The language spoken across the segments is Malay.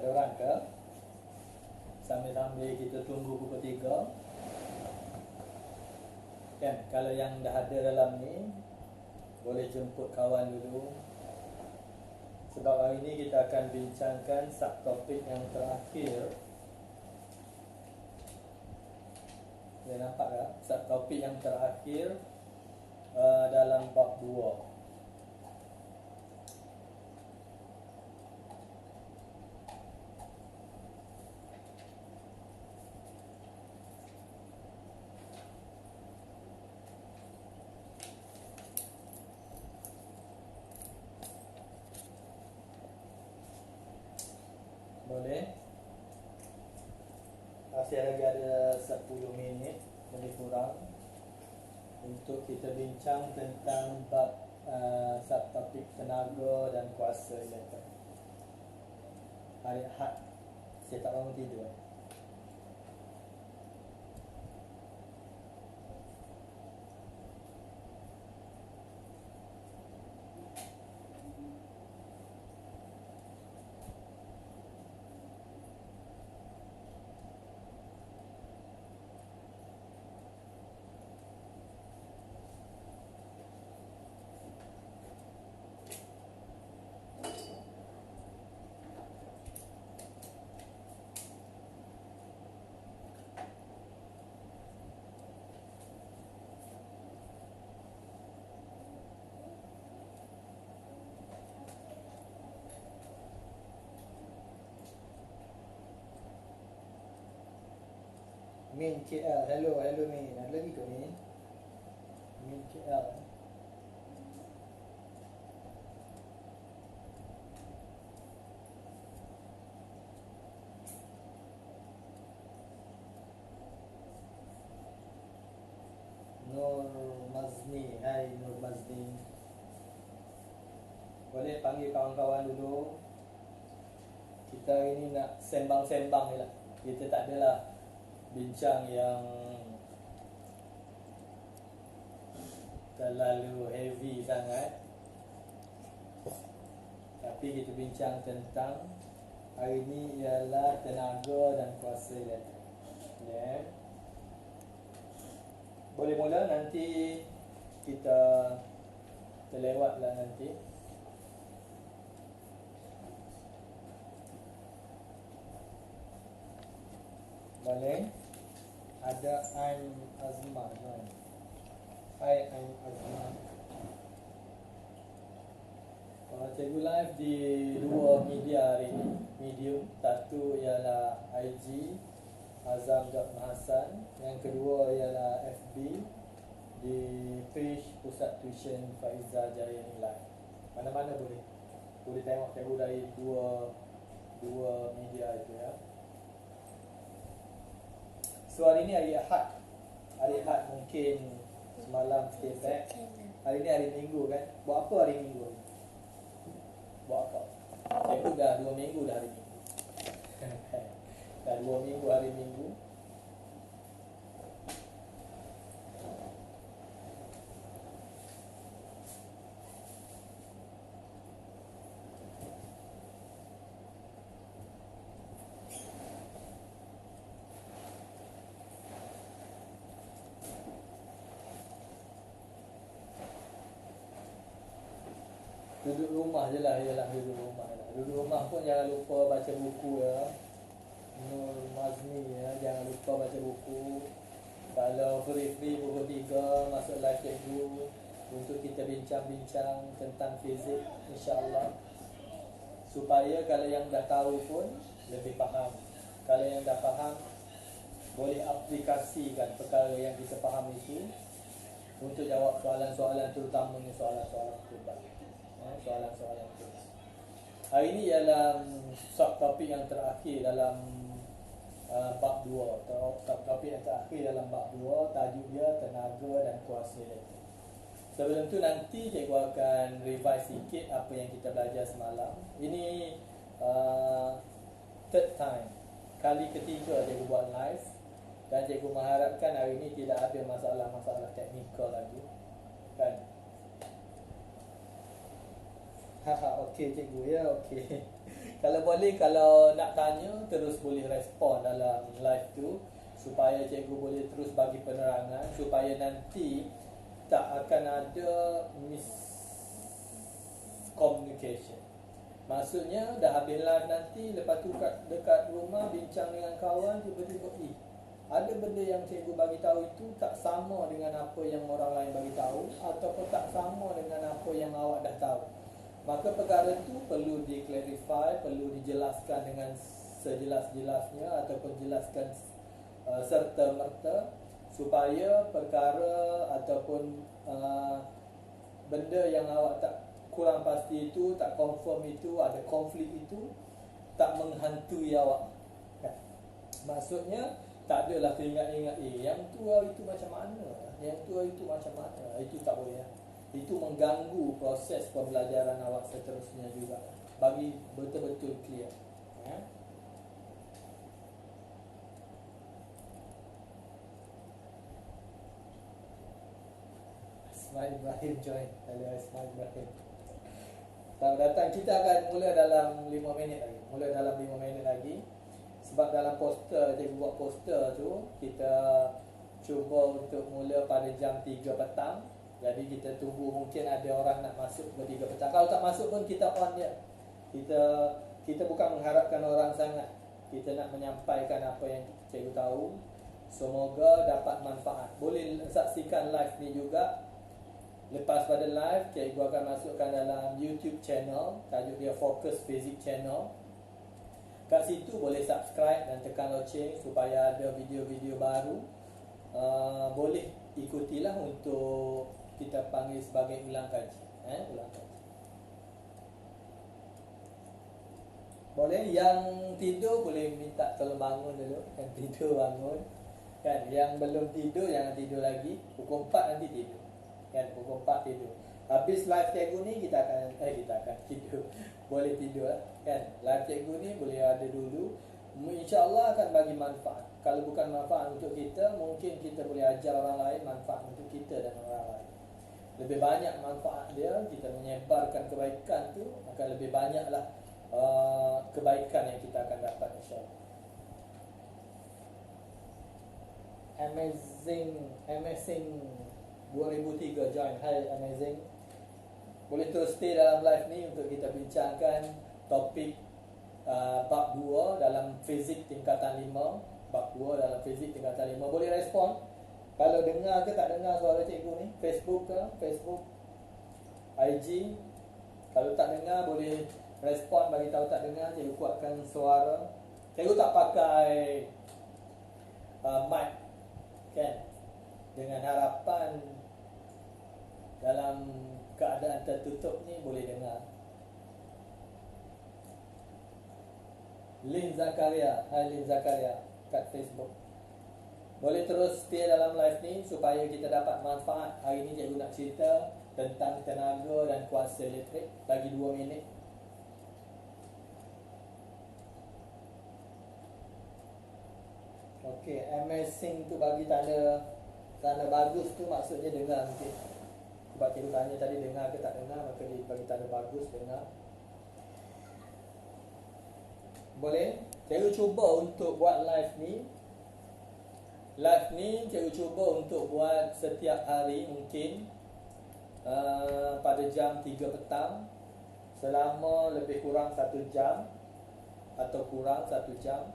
Ada orang ke? Sambil-sambil kita tunggu pukul 3. Kan, kalau yang dah ada dalam ni, boleh jemput kawan dulu. Sebab hari ni kita akan bincangkan subtopik yang terakhir. Boleh nampak tak? Subtopik yang terakhir dalam bab 2. Boleh? Masih lagi ada 10 minit lebih kurang untuk kita bincang tentang bab subtopik tenaga dan kuasa elektrik. Hari Ahad saya tak bangun tidur. Min KL, hello Min. Ada lagi ke Min? Min KL. Nur Mazni, hai Nur Mazni. Boleh panggil kawan-kawan dulu. Kita ini nak sembang-sembang je lah. Kita tak adalah bincang yang terlalu heavy sangat, tapi kita bincang tentang hari ini ialah tenaga dan kuasa elektrik. Ya. Boleh mula, nanti kita terlewatlah nanti. Boleh? Ada Ain Azma kan? Hai Ain Azma. Cikgu live di 2 media hari ini. Medium, satu ialah IG Azam.Mahasan, yang kedua ialah FB di page Pusat Tuition Faizah Jaya Nilai. Mana-mana boleh. Boleh tengok cikgu dari dua media itu ya. So hari ni hari Ahad. Hari Ahad mungkin semalam stay back. Hari ni hari Minggu kan. Buat apa hari Minggu? Buat apa? Cikgu dah 2 minggu dah hari Minggu. Dah 2 minggu hari Minggu. Duduk rumah je lah, duduk rumah je lah. Duduk rumah pun jangan lupa baca buku ya. Nur Mazni ya, jangan lupa baca buku. Kalau free pukul 3 masuk live cikgu untuk kita bincang-bincang tentang fizik, insya-Allah. Supaya kalau yang dah tahu pun lebih faham. Kalau yang dah faham, boleh aplikasikan perkara yang kita faham itu untuk jawab soalan-soalan, terutamanya soalan-soalan debat. Soalan-soalan itu. Hari ini ialah subtopik yang terakhir dalam bab 2. Subtopik yang terakhir dalam bab 2, tajuk dia tenaga dan kuasa elektrik. Sebelum tu nanti cikgu akan revise sikit apa yang kita belajar semalam. Ini third time, kali ketiga cikgu buat live, dan cikgu mengharapkan hari ini tidak ada masalah-masalah teknikal lagi. Kan? Haha, okey cikgu ya, okey. Kalau boleh, kalau nak tanya terus boleh respon dalam live tu, supaya cikgu boleh terus bagi penerangan, supaya nanti tak akan ada miscommunication. Maksudnya dah habis live nanti, lepas tu dekat rumah bincang dengan kawan, tiba-tiba ada benda yang cikgu bagi tahu itu tak sama dengan apa yang orang lain bagi tahu, ataupun tak sama dengan apa yang awak dah tahu. Maka perkara itu perlu di-clarify, perlu dijelaskan dengan sejelas-jelasnya, ataupun jelaskan serta-merta, supaya perkara ataupun benda yang awak tak kurang pasti itu, tak confirm itu, ada konflik itu, tak menghantui awak. Maksudnya tak adalah teringat-ingat yang tu itu macam mana, yang tu itu macam mana. Itu tak boleh. Itu mengganggu proses pembelajaran awak seterusnya juga. Bagi betul-betul clear. Ismail Ibrahim join. Hello Ismail Ibrahim. Selamat datang. Kita akan mula dalam 5 minit lagi. Sebab dalam poster, cikgu buat poster tu, kita cuba untuk mula pada jam 3 petang. Jadi kita tunggu, mungkin ada orang nak masuk ke 3 petang. Kalau tak masuk pun kita on je. Kita bukan mengharapkan orang sangat. Kita nak menyampaikan apa yang cikgu tahu. Semoga dapat manfaat. Boleh saksikan live ni juga. Lepas pada live, cikgu akan masukkan dalam YouTube channel. Tajuk dia Focus Basic Channel. Kat situ boleh subscribe dan tekan loceng supaya ada video-video baru. Boleh ikutilah untuk kita panggil sebagai ulang kaji. Ulang kaji. Boleh, yang tidur boleh minta tolong bangun dulu. Yang tidur bangun. Kan, yang belum tidur jangan tidur lagi. Pukul 4 nanti tidur. Kan, pukul 4 tidur. Habis live cikgu ni kita akan tidur. Boleh tidur kan. Live cikgu ni boleh ada dulu. InsyaAllah akan bagi manfaat. Kalau bukan manfaat untuk kita, mungkin kita boleh ajar orang lain, manfaat untuk kita dan orang lain. Lebih banyak manfaat dia, kita menyebarkan kebaikan tu, akan lebih banyaklah kebaikan yang kita akan dapat insyaAllah. Amazing 2003 join. Hai Amazing. Boleh terus stay dalam live ni untuk kita bincangkan topik bab 2 dalam fizik tingkatan 5. Bab 2 dalam fizik tingkatan 5. Boleh respon kalau dengar ke tak dengar suara cikgu ni. Facebook ke, Facebook, IG. Kalau tak dengar boleh respon, bagi tahu tak dengar. Cikgu kuatkan suara. Cikgu tak pakai mic kan, dengan harapan dalam keadaan tertutup ni boleh dengar. Lin Zakaria. Hai Lin Zakaria kat Facebook. Boleh terus stay dalam live ni supaya kita dapat manfaat. Hari ni cikgu nak cerita tentang tenaga dan kuasa elektrik. Bagi 2 minit. Okey, amazing tu bagi tanda bagus tu, maksudnya dengar mungkin. Sebab cikgu tanya tadi dengar ke tak dengar, maka dia bagi tanda bagus, dengar. Boleh? Cikgu cuba untuk buat live ni. Live ni cikgu cuba untuk buat setiap hari mungkin pada jam 3 petang selama lebih kurang 1 jam atau kurang 1 jam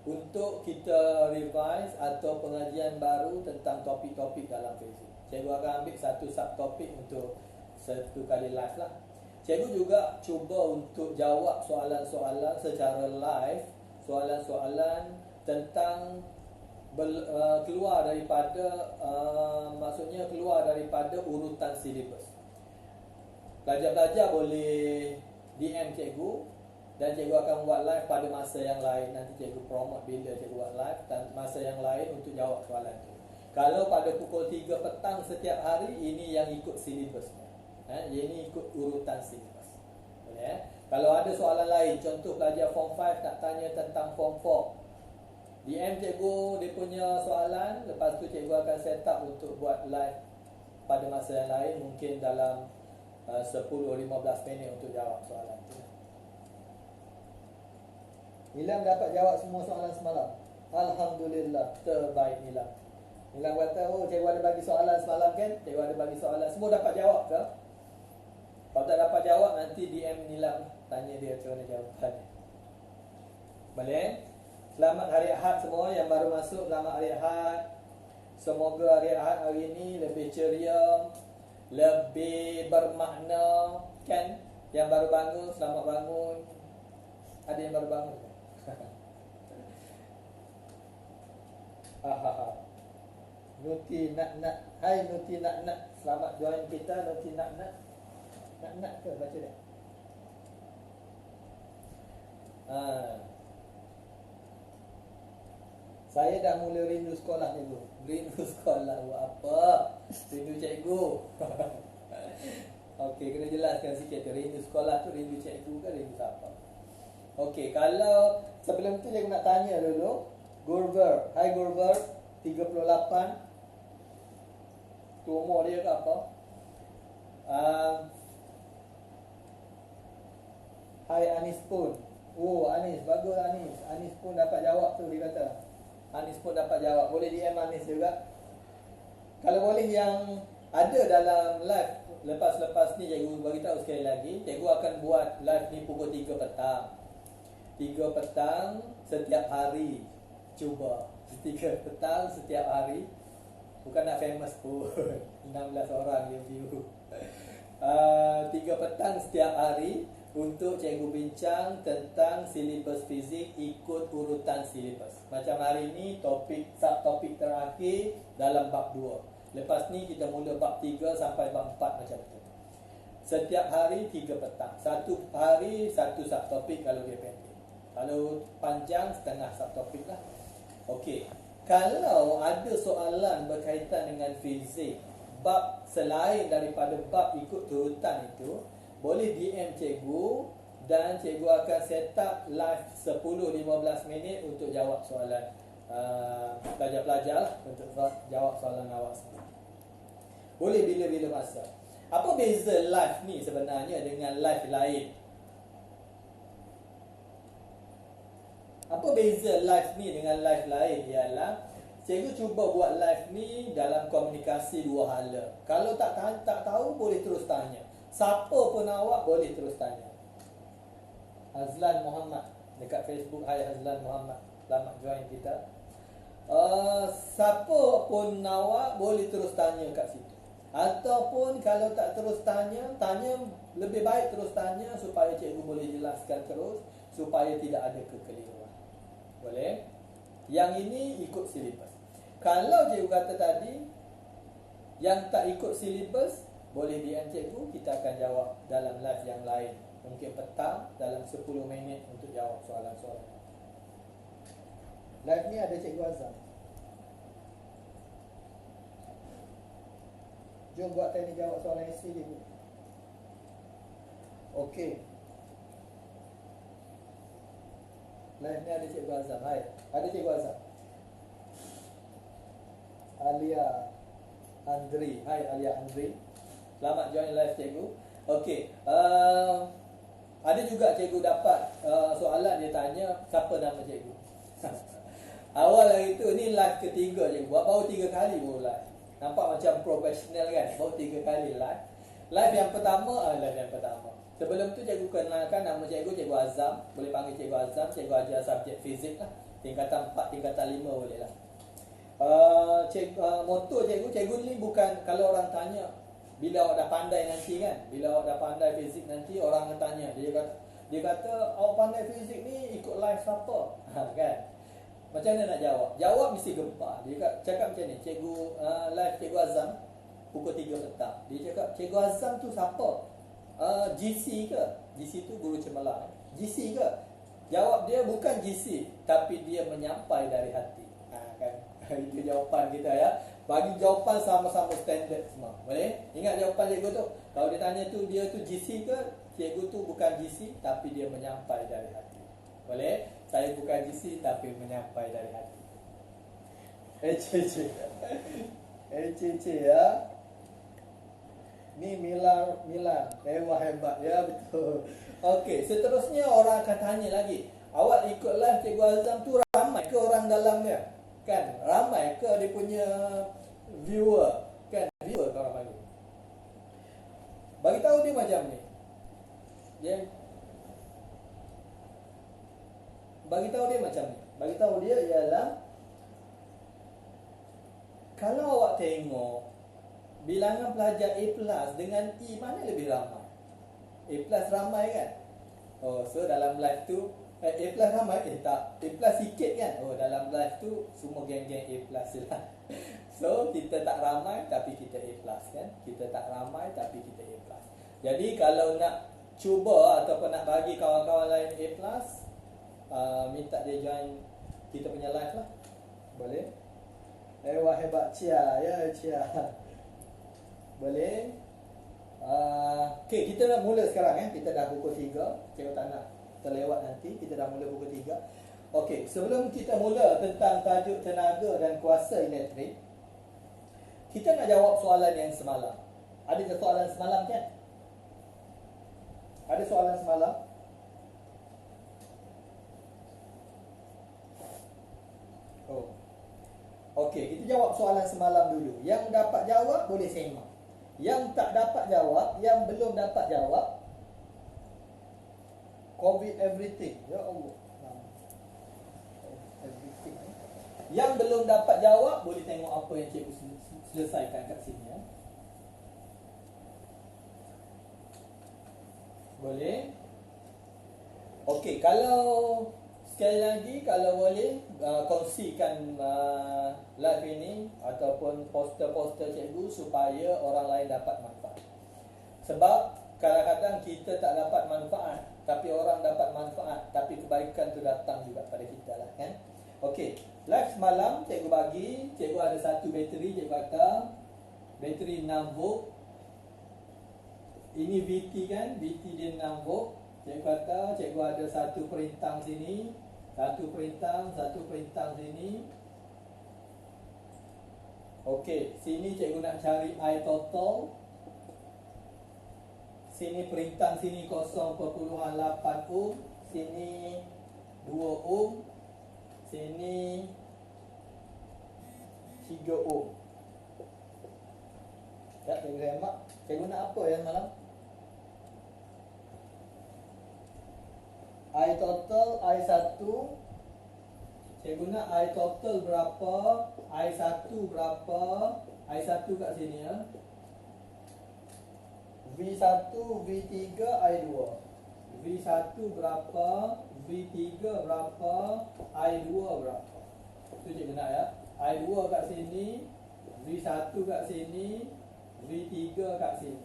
untuk kita revise atau pengajian baru tentang topik-topik dalam fizik. Cikgu akan ambil satu subtopik untuk satu kali live lah. Cikgu juga cuba untuk jawab soalan-soalan secara live, soalan-soalan tentang keluar daripada maksudnya keluar daripada urutan silibus. Pelajar-pelajar boleh DM cikgu dan cikgu akan buat live pada masa yang lain. Nanti cikgu promote bila cikgu buat live dan masa yang lain untuk jawab soalan tu. Kalau pada pukul 3 petang setiap hari, ini yang ikut silibusnya. Ini ikut urutan silibus. Boleh Kalau ada soalan lain, contoh pelajar form 5 nak tanya tentang form 4, DM cikgu dia punya soalan. Lepas tu cikgu akan set up untuk buat live pada masa yang lain, mungkin dalam 10-15 minit untuk jawab soalan tu. Nilam dapat jawab semua soalan semalam. Alhamdulillah, terbaik Nilam. Nilam kata, oh cikgu ada bagi soalan semalam kan? Cikgu ada bagi soalan, semua dapat jawab ke? Kalau tak dapat jawab, nanti DM Nilam, tanya dia macam mana jawapannya. Boleh? Selamat hari Ahad semua yang baru masuk, selamat hari Ahad. Semoga hari Ahad hari ini lebih ceria, lebih bermakna, kan? Yang baru bangun, selamat bangun. Ada yang baru bangun? Nuti nak. Hai Nuti nak. Selamat join kita Nuti nak. Nak ke baca dia? Saya dah mula rindu sekolah cikgu. Rindu sekolah buat apa? Rindu cikgu. Okey, kena jelaskan sikit tu. Rindu sekolah tu rindu cikgu ke rindu siapa? Okey, kalau sebelum tu cikgu nak tanya dulu. Gurver. Hai Gurver, 38. Tu umur dia ke apa? Hai Anis pun. Oh Anis, bagus Anis. Anis pun dapat jawab tu dia kata. Anis pun dapat jawab. Boleh DM Anis juga. Kalau boleh yang ada dalam live lepas ni cikgu beritahu sekali lagi. Cikgu akan buat live ni pukul 3 petang. 3 petang setiap hari. Cuba 3 petang setiap hari. Bukan nak famous pun. 16 orang yang view. 3 petang setiap hari untuk cikgu bincang tentang silibus fizik ikut urutan silibus. Macam hari ni subtopik terakhir dalam bab 2. Lepas ni kita mula bab 3 sampai bab 4 macam tu. Setiap hari 3 petang. Satu hari satu subtopik kalau dia pendek. Kalau panjang setengah subtopik lah. Okey. Kalau ada soalan berkaitan dengan fizik, bab selain daripada bab ikut urutan itu, boleh DM cikgu dan cikgu akan set up live 10-15 minit untuk jawab soalan pelajar-pelajar lah, untuk jawab soalan awak semua. Boleh bila-bila masa. Apa beza live ni sebenarnya dengan live lain? Apa beza live ni dengan live lain? Ialah cikgu cuba buat live ni dalam komunikasi dua hala. Kalau tak tahu boleh terus tanya. Siapa pun awak boleh terus tanya. Azlan Muhammad dekat Facebook. Hai Azlan Muhammad, selamat join kita. Siapa pun awak boleh terus tanya kat situ. Ataupun kalau tak terus tanya lebih baik terus tanya supaya cikgu boleh jelaskan terus, supaya tidak ada kekeliruan. Boleh? Yang ini ikut silibus. Kalau cikgu kata tadi yang tak ikut silibus, boleh DM cikgu, kita akan jawab dalam live yang lain. Mungkin petang dalam 10 minit untuk jawab soalan-soalan. Live ni ada Cikgu Azam. Jom buat tanya jawab soalan isi cikgu. Okey. Live ni ada Cikgu Azam. Hai, ada Cikgu Azam. Alia Andri. Hai Alia Andri, selamat join live cikgu. Okey, ada juga cikgu dapat soalan dia tanya, siapa nama cikgu? Awal hari tu, ni live ketiga cikgu. Baru 3 kali baru live. Nampak macam profesional kan? Baru 3 kali live. Live yang pertama, sebelum tu cikgu kenalkan nama cikgu, Cikgu Azam. Boleh panggil Cikgu Azam. Cikgu ajar subjek fizik lah. Tingkatan 4, tingkatan 5 boleh lah. Moto cikgu ni bukan, kalau orang tanya bila awak dah pandai nanti kan, bila awak dah pandai fizik nanti, orang akan tanya, dia kata awak pandai fizik ni ikut live siapa? Kan? Macam mana nak jawab? Jawab mesti gempar. Dia cakap macam ni, cikgu live Cikgu Azam pukul 3 petang. Dia cakap, Cikgu Azam tu siapa? GC ke? GC tu guru cemerlang. GC ke? Jawab dia bukan GC, tapi dia menyampai dari hati. Kan? Itu jawapan kita ya. Bagi jawapan sama-sama standard semua. Boleh? Ingat jawapan cikgu tu. Kalau dia tanya tu, dia tu GC ke? Cikgu tu bukan GC, tapi dia menyampai dari hati. Boleh? Saya bukan GC, tapi menyampai dari hati. Ya. Ni Milan. Hebat ya, betul. Okey, seterusnya orang akan tanya lagi. Awak ikut live Cikgu Azam tu ramai ke orang dalam dia? Kan? Ramai ke dia punya viewer? Kan? Viewer kalau panggil. Bagi tahu dia macam ni. Dia bagi tahu dia macam ni. Bagi tahu dia ialah kalau awak tengok bilangan pelajar A+ dengan E mana lebih ramai? A+ ramai kan? Oh, so dalam live tu A+ ramai tak, A+ sikit kan? Oh, dalam live tu semua geng-geng A+ je lah. So kita tak ramai tapi kita A+ kan? Kita tak ramai tapi kita A+. Jadi kalau nak cuba ataupun nak bagi kawan-kawan lain A+, minta dia join kita punya live lah. Boleh? Wah, hebat Cia, ya Cia. Boleh? Okay, kita nak mula sekarang kita dah pukul 3. Cikgu tak nak terlewat nanti. Kita dah mula pukul 3. Okay, sebelum kita mula tentang tajuk tenaga dan kuasa elektrik, kita nak jawab soalan yang semalam. Ada soalan semalam kan? Ada soalan semalam? Oh. Okey, kita jawab soalan semalam dulu. Yang dapat jawab boleh semak. Yang tak dapat jawab, yang belum dapat jawab, COVID everything. Ya Allah. Everything. Yang belum dapat jawab boleh tengok apa yang cikgu selesaikan kat sini ya. Boleh? Okey, kalau sekali lagi kalau boleh kongsikan live ini ataupun poster-poster cikgu supaya orang lain dapat manfaat. Sebab kadang-kadang kita tak dapat manfaat tapi orang dapat manfaat, tapi kebaikan tu datang juga pada kita lah kan. Okey, live semalam cikgu bagi, cikgu ada satu bateri, cikgu kata bateri 6 volt. Ini VT kan, VT dia 6 volt. Cikgu kata cikgu ada satu perintang sini, satu perintang sini. Okey, sini cikgu nak cari I total. Sini perintang sini 0.8 ohm, sini 2 ohm, sini 3 ohm. Tak, cikgu remak. Cikgu nak apa yang malam? I total I1. Cikgu nak I total berapa, I1 berapa, I1 kat sini ya. V1, V3, I2. V1 berapa, V3 berapa, I2 berapa. Itu cikgu nak ya. I2 kat sini, V1 kat sini, V3 kat sini,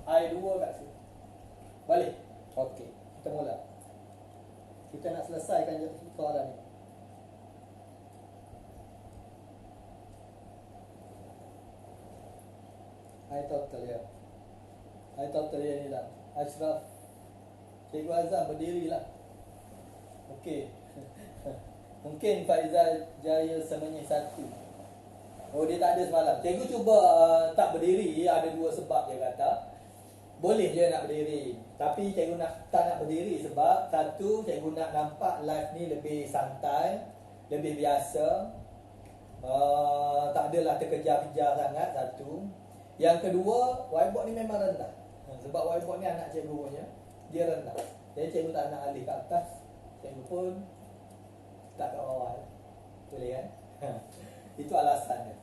I2 kat sini. Balik. Okey, kita mula. Kita nak selesaikan soalan ni. I total ya. I total ya ni lah. Ashraf. Cikgu Azam berdirilah. Okey. Mungkin Faizal Jaya semenyi 1. Oh, dia tak ada semalam. Cikgu cuba tak berdiri, ada dua sebab dia kata. Boleh je nak berdiri, tapi cikgu tak nak berdiri sebab satu, cikgu nak nampak live ni lebih santai, lebih biasa. Tak adalah terkejar-kejar sangat, satu. Yang kedua, whiteboard ni memang rendah. Sebab whiteboard ni anak cikgu punya, dia rendah. Jadi cikgu tak nak alih ke atas, cikgu pun tak kat bawah. Boleh kan? Itu alasannya.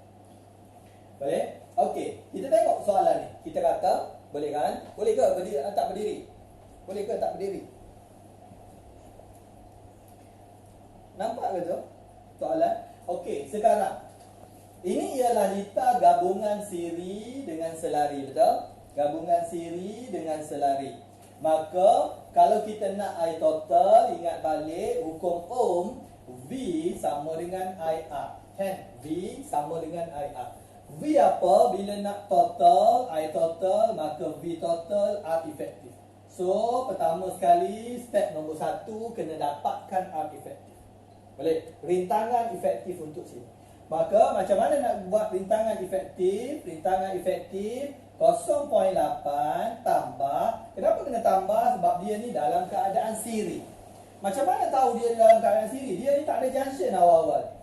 Boleh? Okey, kita tengok soalan ni. Kita kata, boleh kan? Boleh ke berdiri, tak berdiri? Boleh ke tak berdiri? Nampak ke tu soalan? Okey, sekarang ini ialah litar gabungan siri dengan selari, betul? Gabungan siri dengan selari. Maka kalau kita nak I total, ingat balik hukum Ohm, V sama dengan IR. Kan? V sama dengan IR. V apa? Bila nak total, I total, maka V total R efektif. So, pertama sekali, step nombor 1, kena dapatkan R efektif. Boleh? Rintangan efektif untuk sini. Maka, macam mana nak buat rintangan efektif? Rintangan efektif, 0.8 tambah. Kenapa kena tambah? Sebab dia ni dalam keadaan siri. Macam mana tahu dia dalam keadaan siri? Dia ni tak ada junction awal-awal.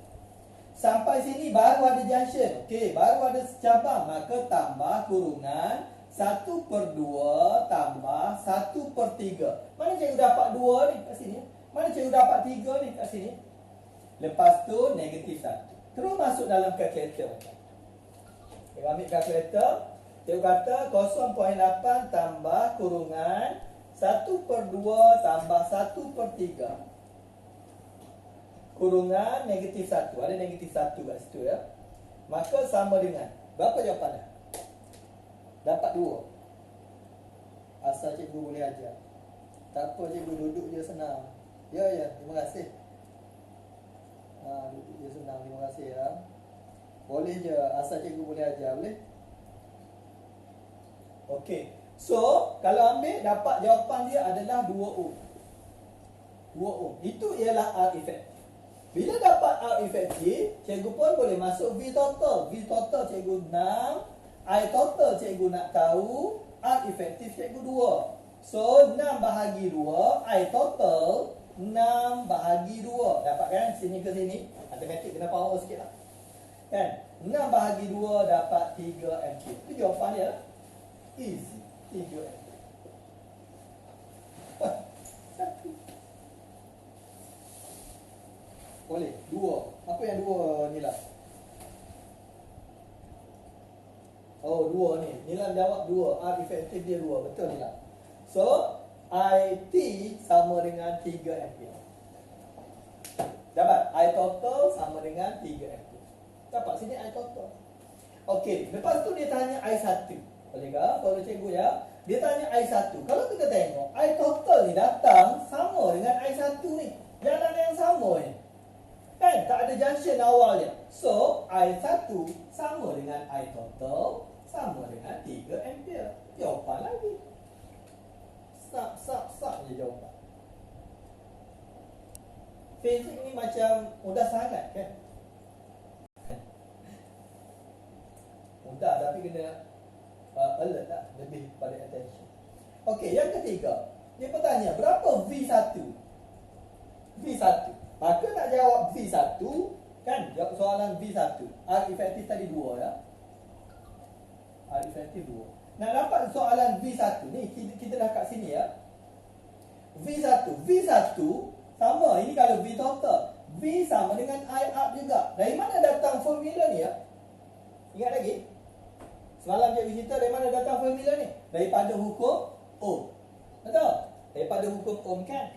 Sampai sini baru ada junction. Okey, baru ada cabang. Maka tambah kurungan 1/2 tambah 1/3. Mana cikgu dapat 2 ni kat sini? Mana cikgu dapat 3 ni kat sini? Lepas tu negatif 1. Terus masuk dalam kalkulator. Cikgu ambil kalkulator. Cikgu kata 0.8 tambah kurungan 1/2 tambah 1/3. Kurungan negatif 1. Ada negatif 1 kat situ ya. Maka sama dengan, berapa jawapan dia? Dapat 2. Asal cikgu boleh ajar. Tak apa, cikgu duduk je senang. Ya, terima kasih. Duduk je senang, terima kasih ya. Boleh je, asal cikgu boleh ajar, boleh? Okey. So, kalau ambil, dapat jawapan dia adalah 2 ohm. 2 ohm. Itu ialah R efektif. Bila dapat R efektif, cikgu pun boleh masuk V total. V total cikgu 6. I total cikgu nak tahu. R efektif cikgu 2. So 6 bahagi 2. I total 6 bahagi 2. Dapat kan? Sini ke sini. Matematik kena power sikit lah. Kan? 6 bahagi 2 dapat 3 ampere. Itu jawapan dia. Easy. 3 ampere. Boleh. 2. Apa yang 2 ni lah? Oh, 2 ni. Nilam jawab 2. R efektif dia 2. Betul Nilam. So, IT sama dengan 3 ampere. Dapat? I total sama dengan 3 ampere. Dapat sini I total. Okey. Lepas tu dia tanya I1. Boleh ke? Kalau cikgu ya. Dia tanya I1. Kalau kita tengok, I total ni datang sama dengan I1 ni. Jalan yang sama ni. Kan? Tak ada junction awalnya. So, I1 sama dengan I total sama dengan 3 ampere. Jawapan lagi. Sak je jawapan. Fizik ni macam mudah sangat kan? Mudah tapi kena alert lah. Lebih pada attention. Okey, yang ketiga. Dia bertanya, berapa V1? V1. Maka nak jawab V1, kan? Jawab soalan V1. R efektif tadi 2 ya. R efektif 2. Nak dapat soalan V1 ni, kita dah kat sini ya. V1 sama, ini kalau V total. V sama dengan I up juga. Dari mana datang formula ni ya? Ingat lagi? Semalam cikgu cerita dari mana datang formula ni? Daripada hukum Ohm. Betul? Daripada hukum Ohm kan?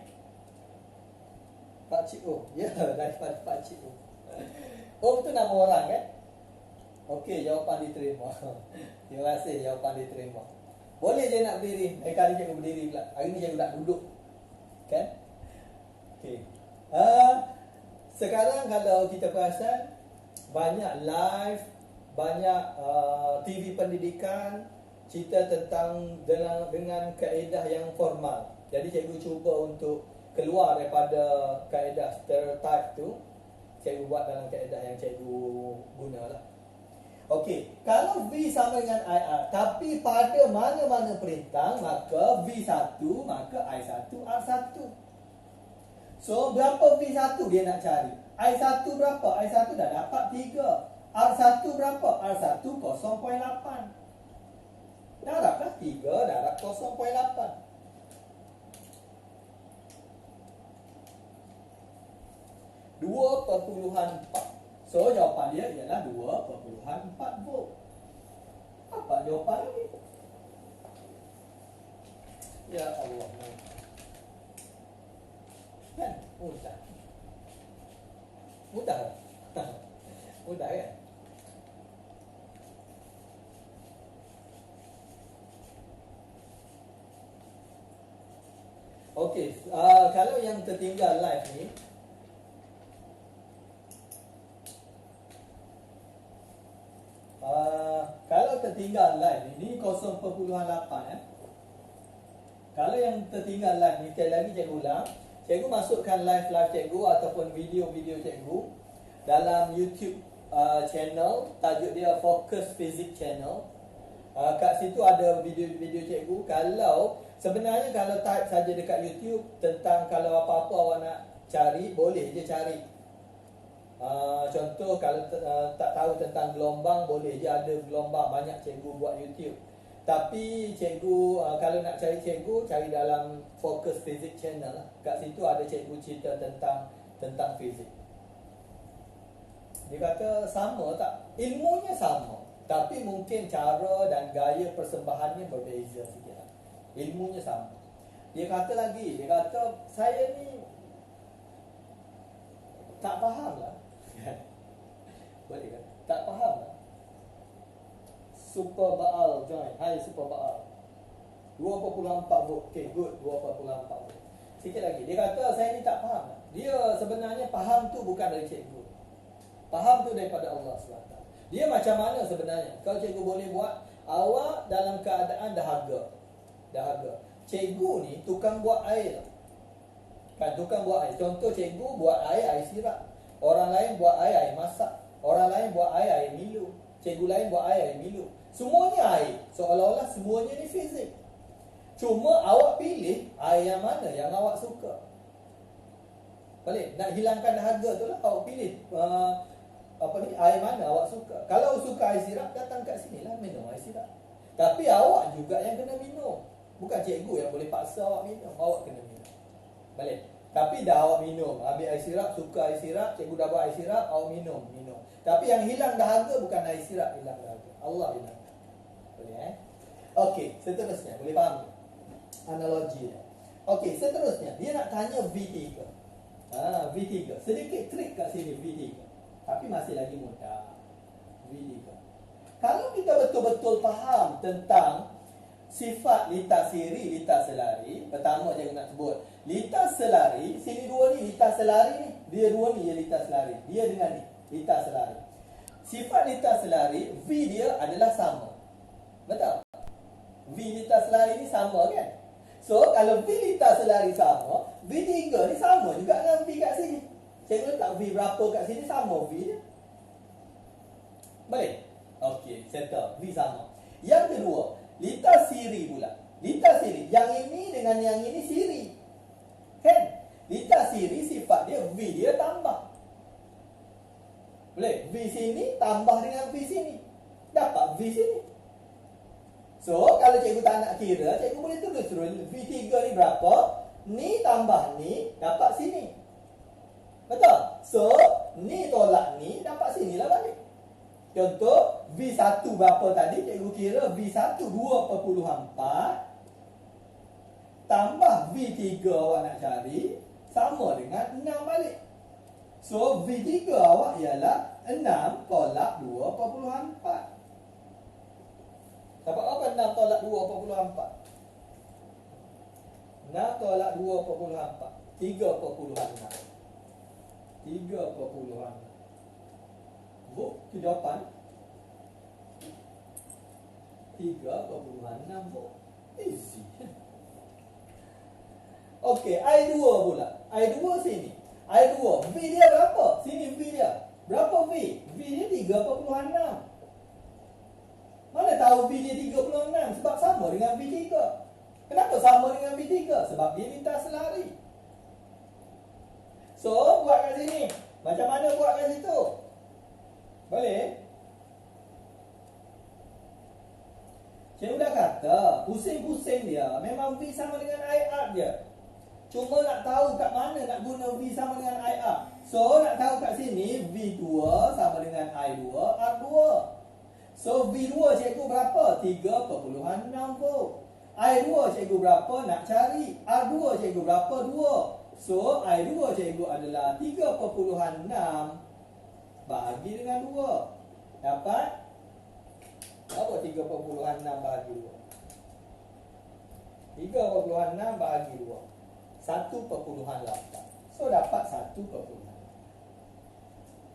Pak Cik Ohm. Ya, daripada Pak Cik Ohm. Ohm tu nama orang kan? Okey, jawapan diterima. Terima kasih, jawapan diterima. Boleh je nak berdiri. Hari kali cikgu berdiri pula. Hari ni cikgu nak duduk. Kan? Okey. Sekarang kalau kita perasan, banyak live, banyak TV pendidikan cerita tentang dengan kaedah yang formal. Jadi cikgu cuba untuk keluar daripada kaedah stereotype tu. Cikgu buat dalam kaedah yang cikgu gunalah. Okey, kalau V sama dengan IR, tapi pada mana-mana perintah, maka V1, maka I1, R1. So, berapa V1 dia nak cari? I1 berapa? I1 dah dapat 3. R1 berapa? R1 0.8. Darablah 3 darab 0.8. Dua 2.4. So jawapan dia ialah 2.4 volt. Apa jawapan ni? Ya Allah. Kan? Mudah. Mudah. Mudah kan? Okey, kalau yang tertinggal live ni, kalau tertinggal live ni 0.8 ya. Kalau yang tertinggal live ni, sekali lagi cikgu ulang, cikgu masukkan live cikgu ataupun video-video cikgu dalam YouTube channel, tajuk dia Focus Physics Channel. Kat situ ada video-video cikgu. Sebenarnya kalau type saja dekat YouTube tentang kalau apa-apa awak nak cari, boleh je cari. Contoh kalau tak tahu tentang gelombang, boleh je ada gelombang, banyak cikgu buat YouTube. Tapi cikgu kalau nak cari cikgu, cari dalam Focus Physics Channel lah. Kat situ ada cikgu cerita tentang fizik. Dia kata sama tak? Ilmunya sama, tapi mungkin cara dan gaya persembahannya berbeza sikit lah. Ilmunya sama. Dia kata saya ni tak faham lah. Boleh kan? Tak faham lah. Super Baal join. Hai Super Baal. 2.4 volt. Okay, good. 2.4 volt. Sikit lagi. Dia kata saya ni tak faham lah. Dia sebenarnya faham tu bukan dari cikgu. Faham tu daripada Allah SWT. Dia macam mana sebenarnya? Kalau cikgu boleh buat, awak dalam keadaan dahaga. Cikgu ni tukang buat air. Kan, tukang buat air. Contoh cikgu buat air sirap. Orang lain buat air masak. Orang lain buat air minum. Cikgu lain buat air minum. Semuanya air. Seolah-olah semuanya ni fizik. Cuma awak pilih air yang mana yang awak suka. Boleh? Nak hilangkan dahaga tu lah, awak pilih air mana awak suka. Kalau suka air sirap, datang kat sini lah minum air sirap. Tapi awak juga yang kena minum. Bukan cikgu yang boleh paksa awak minum. Awak kena minum. Boleh? Tapi dah awak minum, ambil air sirap, suka air sirap, cikgu dah buat air sirap, awak minum. Tapi yang hilang dahaga bukan air sirap hilang dahaga. Allah hilang. Boleh Okey, seterusnya boleh faham analogi dia. Okey, seterusnya dia nak tanya V3. V3. Sedikit trik kat sini V3. Tapi masih lagi mudah. V3. Kalau kita betul-betul faham tentang sifat litar siri, litar selari, pertama saya nak sebut litar selari, sini dua ni litar selari ni, dia dua ni litar selari, dia dengan ni litar selari. Sifat litar selari, V dia adalah sama. Betul? V litar selari ni sama kan? So kalau V litar selari sama, V3 ni sama juga dengan V kat sini. Saya letak V berapa kat sini, sama V dia. Baik. Okey, settle. V sama. Yang kedua, litar siri pula. Litar siri, yang ini dengan yang ini siri. Kan? Litar siri sifat dia V dia tambah. Boleh? V sini tambah dengan V sini. Dapat V sini. So, kalau cikgu tak nak kira, cikgu boleh tulis V3 ni berapa, ni tambah ni, dapat sini. Betul? So, ni tolak ni, dapat sini lah balik. Contoh, V1 berapa tadi, cikgu kira V1 2.4 tambah V3 awak nak cari, sama dengan 6 balik. So, V3 awak ialah 6 tolak 2.4. Dapat apa 6 tolak 2.4? 6 tolak 2.4 3.6. 3.6. Volt tu jawapan. 3.6 volt. Easy. Okey, I2 pula. I2 sini. I2, V dia berapa? Sini V dia. Berapa V? V dia 3.6. Mana tahu V dia 36? Sebab sama dengan V3. Kenapa sama dengan V3? Sebab dia lintas selari. So, buat kat sini. Macam mana buat kat situ? Boleh? Cikgu dah kata, pusing-pusing dia. Memang V sama dengan IR je. Cuma nak tahu kat mana nak guna V sama dengan IR. So, nak tahu kat sini, V2 sama dengan I2, R2. So V2 cikgu berapa? 3.6 volt. I2 cikgu berapa nak cari? R2 cikgu berapa? 2. So I2 cikgu adalah 3.6 bahagi dengan 2. Dapat? Apa 3.6 bahagi 2? 3.6 bahagi 2 1.8. So dapat 1.6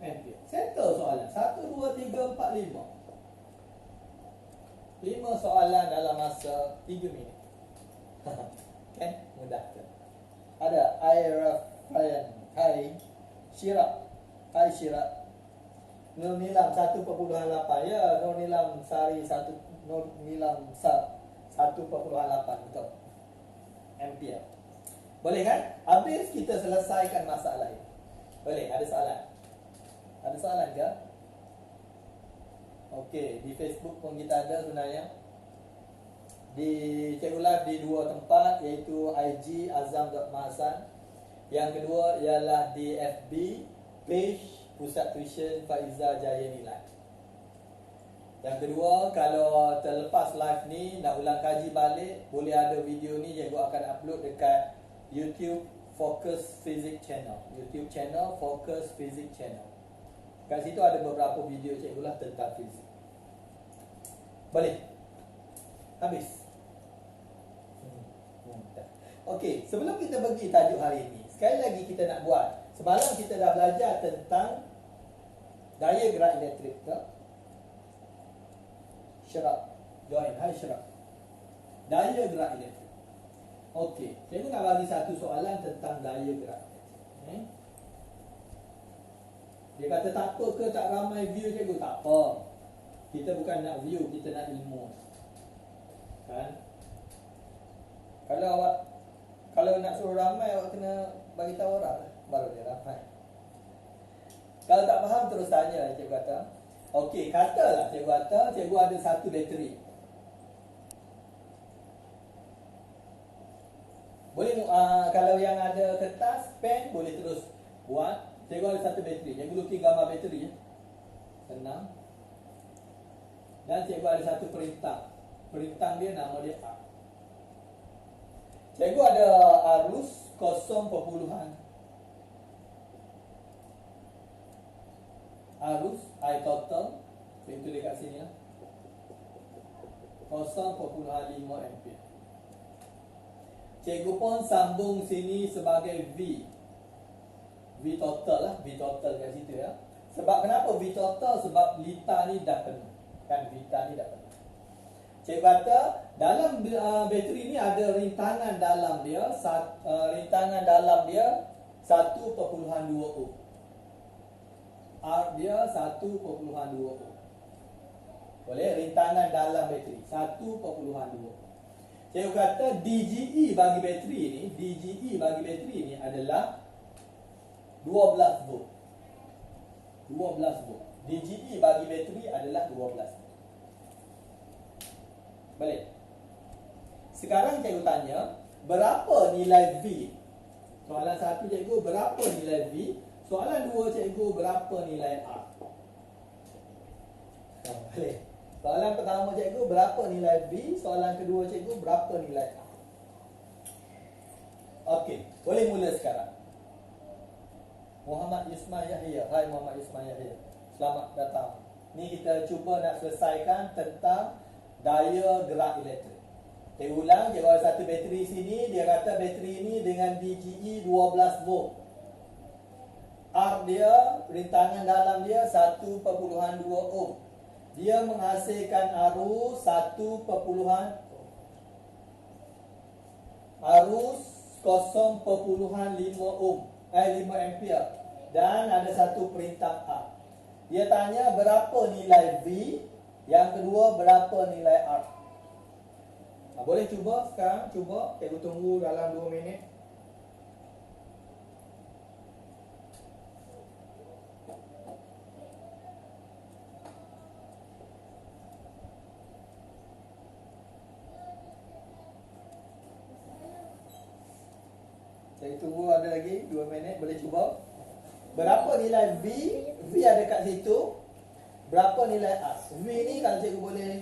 ampere. Settle soalan. 1, 2, 3, 4, 5. 5 soalan dalam masa 3 minit. Kan? Mudah ke? Ada Airafian. Hai Syirap. Nur Nilam 1.8. Ya, Nur Nilam Sari 1.8. 1.8 betul. Ampere. Boleh kan? Habis kita selesaikan masalah ini. Boleh? Ada soalan? Ada soalan ke? Okey, di Facebook pun kita ada sebenarnya. Di Cikgu Live di dua tempat, iaitu IG azam.mahsan. Yang kedua ialah di FB page Pusat Tuition Faizah Jaya Nilai. Yang kedua, kalau terlepas live ni nak ulang kaji balik, boleh ada video ni cikgu akan upload dekat YouTube Focus Physics Channel. YouTube channel Focus Physics Channel. Kat situ ada beberapa video cikgu lah tentang fizik. Boleh? Habis? Okey, sebelum kita pergi tajuk hari ini, sekali lagi kita nak buat. Semalam kita dah belajar tentang daya gerak elektrik ke? Syarab. Join. Hai Syarab. Daya gerak elektrik. Okey, cikgu nak bagi satu soalan tentang daya gerak elektrik. Dia kata tak apa ke tak ramai view cikgu? Tak apa. Kita bukan nak view, kita nak ilmu. Kan? Kalau nak suruh ramai, awak kena bagi tahu orang lah, baru dia ramai. Kalau tak faham terus tanya, cikgu kata. Okey, katalah cikgu kata cikgu ada satu bateri. Boleh kalau yang ada kertas, pen boleh terus buat. Cikgu ada satu bateri. Cikgu lukis gambar bateri ya. Senang. Dan cikgu ada satu perintah. Perintah dia nama dia A. Cikgu ada arus 0, arus I total, itu dekat sini lah, 0.5 ampere. Cikgu pun sambung sini sebagai V. V total lah, V total kat situ ya. Sebab kenapa V total? Sebab lita ni dah penuh. Kan lita ni dah penuh. Cikgu kata dalam bateri ni ada rintangan dalam dia, rintangan dalam dia 1.2 ohm. R dia 1.2 ohm. Boleh? Rintangan dalam bateri 1.2 ohm. Cikgu kata DGE bagi bateri ni, DGE bagi bateri ni adalah 12 volt. 12 volt. DGE bagi bateri adalah 12 volt. Boleh? Sekarang cikgu tanya, berapa nilai V? Soalan satu cikgu, berapa nilai V? Soalan dua cikgu, berapa nilai R? Boleh? Soalan pertama cikgu, berapa nilai V? Soalan kedua cikgu, berapa nilai R? Okey, boleh mula sekarang. Muhammad Ismail Yahya. Hai Muhammad Ismail Yahya. Selamat datang. Ni kita cuba nak selesaikan tentang daya gerak elektrik. Saya ulang, cikgu ada satu bateri sini. Dia kata bateri ini dengan DGE 12 volt. R dia, rintangan dalam dia 1.2 ohm. Dia menghasilkan arus 0.5 ohm, 5 ampere. Dan ada satu perintah R. Dia tanya berapa nilai V. Yang kedua, berapa nilai R? Boleh cuba sekarang? Cuba. Cikgu tunggu dalam 2 minit. Saya tunggu ada lagi 2 minit. Boleh cuba. Berapa nilai V? V ada kat situ. Berapa nilai R? V ni kalau cikgu boleh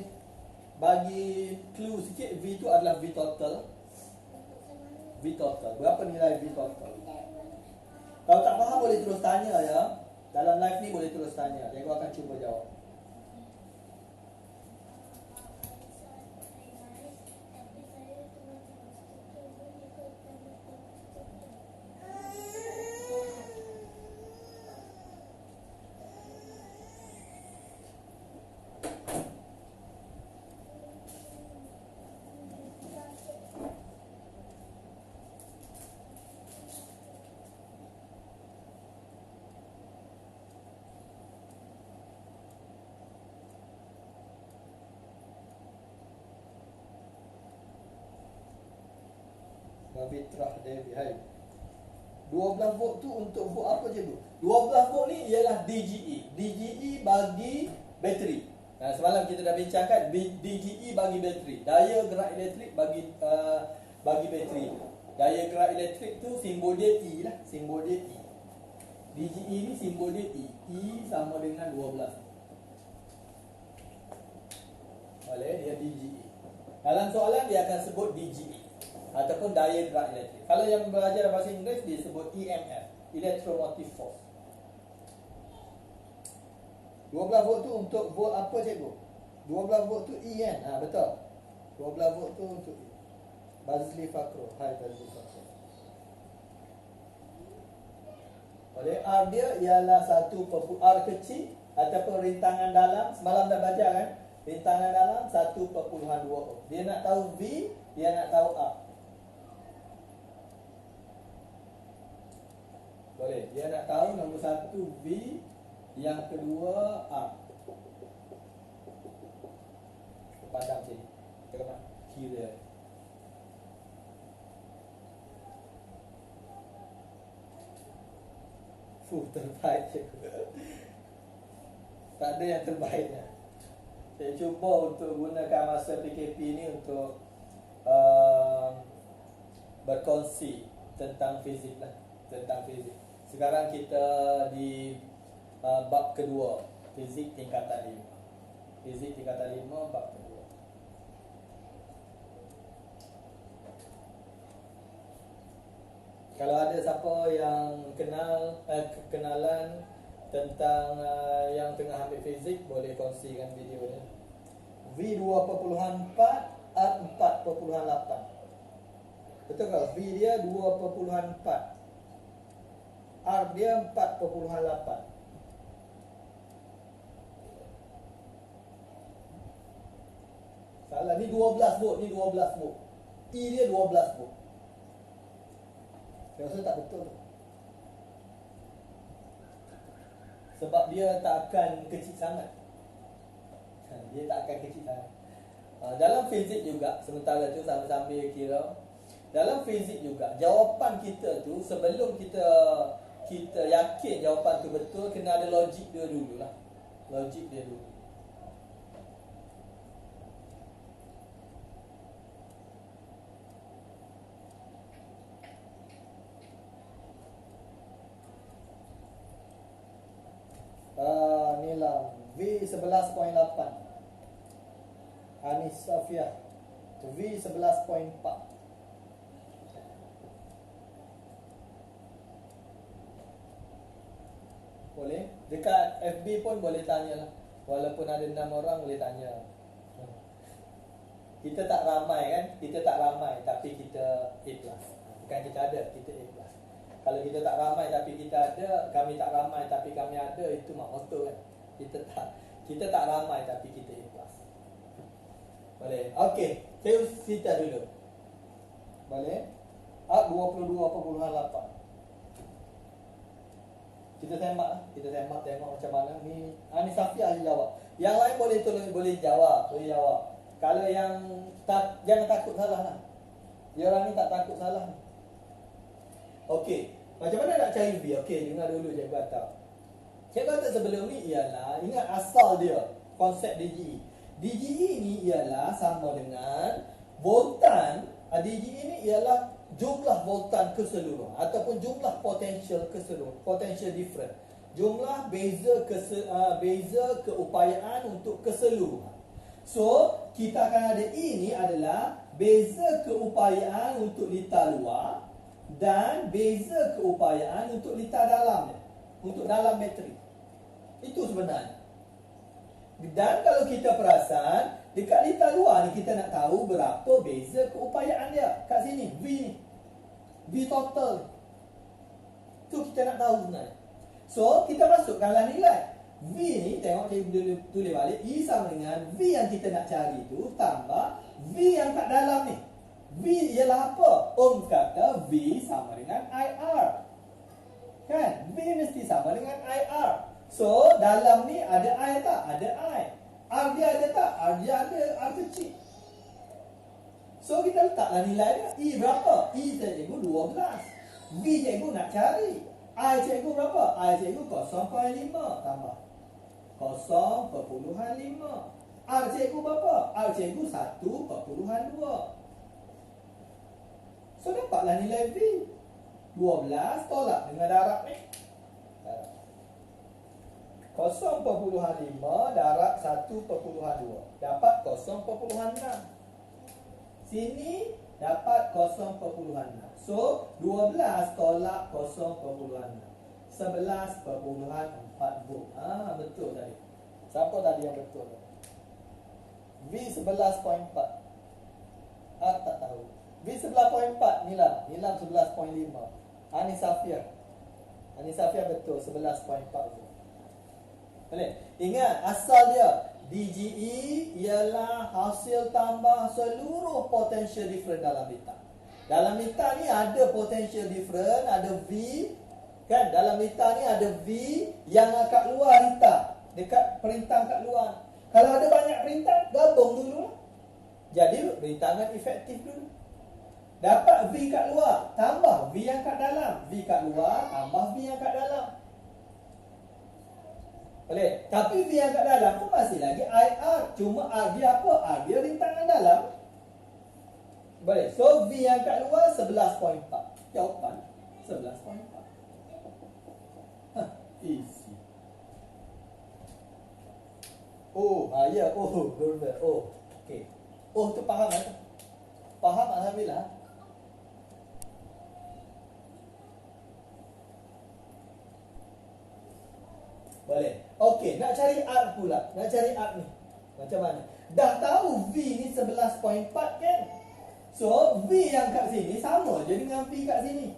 bagi clue sikit, V tu adalah V total. V total. Berapa nilai V total? Kalau tak faham boleh terus tanya ya. Dalam live ni boleh terus tanya. Cikgu akan cuba jawab. Mavitrah Devi. Hai. 12 volt tu untuk volt apa je tu? 12 volt ni ialah DGE. DGE bagi bateri. Semalam kita dah bincangkan DGE bagi bateri. Daya gerak elektrik bagi bateri. Daya gerak elektrik tu simbol dia E lah, simbol dia E. DGE ni simbol dia E. E sama dengan 12. Boleh, dia DGE. Dalam soalan dia akan sebut DGE ataupun daya gerak elektrik. Kalau yang belajar bahasa Inggeris dia sebut EMF, electromotive force. 12 volt tu untuk volt apa cikgu? 12 volt tu E kan? Betul. 12 volt tu untuk E. Bazli Fakro. Hai Bazli Fakro. Oleh R dia ialah R kecil ataupun rintangan dalam. Semalam dah baca kan? Rintangan dalam 1.2 ohm. Dia nak tahu V, dia nak tahu R. Boleh. Dia nak tahu nombor 1 V, yang kedua R. Padam sini. Kita kena kira. Terbaik cikgu. Tak ada yang terbaiknya. Saya cuba untuk gunakan masa PKP ni untuk berkongsi tentang fizik lah. Tentang fizik. Sekarang kita di bab kedua, fizik tingkatan 5. Fizik tingkatan 5 bab kedua. Kalau ada siapa yang kenalan tentang yang tengah ambil fizik, boleh kongsikan video ni. V 2.4, R 4.8. Betul ke? V dia 2.4, R dia 4.8. Salah, ni 12 volt, ni 12 volt. E dia 12 volt. Saya rasa tak betul. Sebab dia tak akan kecil sangat. Dia tak akan kecil sangat. Dalam fizik juga, sementara tu sambil kira, dalam fizik juga, jawapan kita tu sebelum kita yakin jawapan tu betul, kena ada logik dia dulu lah. Logik dia dulu. Inilah V 11.8. Anis Safiah V 11.4. Boleh. Dekat FB pun boleh tanya lah. Walaupun ada 6 orang boleh tanya. Kita tak ramai kan? Kita tak ramai tapi kita A+. Bukan kita ada, kita A+. Kalau kita tak ramai tapi kita ada, kami tak ramai tapi kami ada, itu mak motor kan. Kita tak ramai tapi kita A+. Boleh. Okey, saya cerita dulu. Boleh? 22.8. Kita tembak macam mana ni. Ni Safiah jawab. Yang lain boleh jawab. Kalau yang jangan takut salah lah. Dia orang ni tak takut salah ni. Okey, macam mana nak cari V? Okey, dengar dulu cikgu kata. Cikgu kata sebelum ni ialah, ingat asal dia, konsep DGE. DGE ni ialah sama dengan voltan. DGE ni ialah jumlah voltan keseluruhan ataupun jumlah potential keseluruhan, potential difference. Jumlah beza keupayaan untuk keseluruhan. So, kita akan ada E ni adalah beza keupayaan untuk litar luar dan beza keupayaan untuk litar dalam, untuk dalam bateri. Itu sebenarnya. Dan kalau kita perasan, dekat litar luar ni kita nak tahu berapa beza keupayaan dia. Kat sini, V ni, V total. Itu kita nak tahu sebenarnya. So, kita masukkanlah nilai. V ni, tengok saya tulis balik, E sama dengan V yang kita nak cari tu tambah V yang kat dalam ni. V ialah apa? Ohm kata V sama dengan IR. Kan? V mesti sama dengan IR. So, dalam ni ada I tak? Ada I. R dia ada tak? R dia ada, R kecil. So kita letaklah nilai dia. E berapa? E cikgu 12. V cikgu nak cari. I cikgu berapa? I cikgu 0.5 tambah 0.5. R cikgu berapa? R cikgu 1.2. So dapatlah nilai V 12 tolak dengan darab ni. 0.5 darab 1.2 dapat 0.6. Sini dapat 0.6. So 12 tolak 0.6, 11.4 volt. Betul tadi. Siapa tadi yang betul? V 11.4. Tak tahu. V 11.4 Nilam 11.5. Ani Safia betul 11.4 volt. Boleh? Ingat asal dia DGE ialah hasil tambah seluruh potential difference dalam litar. Dalam litar ni ada potential difference, ada V kan? Dalam litar ni ada V yang kat luar litar, dekat perintah kat luar. Kalau ada banyak perintah, gabung dulu. Jadi rintangan efektif dulu. Dapat V kat luar, tambah V yang kat dalam. V kat luar, tambah V yang kat dalam. Boleh? Tapi V yang kat dalam pun masih lagi IR. Cuma R dia apa? R dia rintangan dalam. Boleh? So V yang kat luar 11.4. Jawapan 11.4. Easy. Oh, ya. Oh, betul. Oh, okey. Oh, tu faham kan? Faham alhamdulillah. Boleh. Okey, nak cari R pula. Nak cari R ni. Macam mana? Dah tahu V ni 11.4 kan? So, V yang kat sini sama je dengan V kat sini.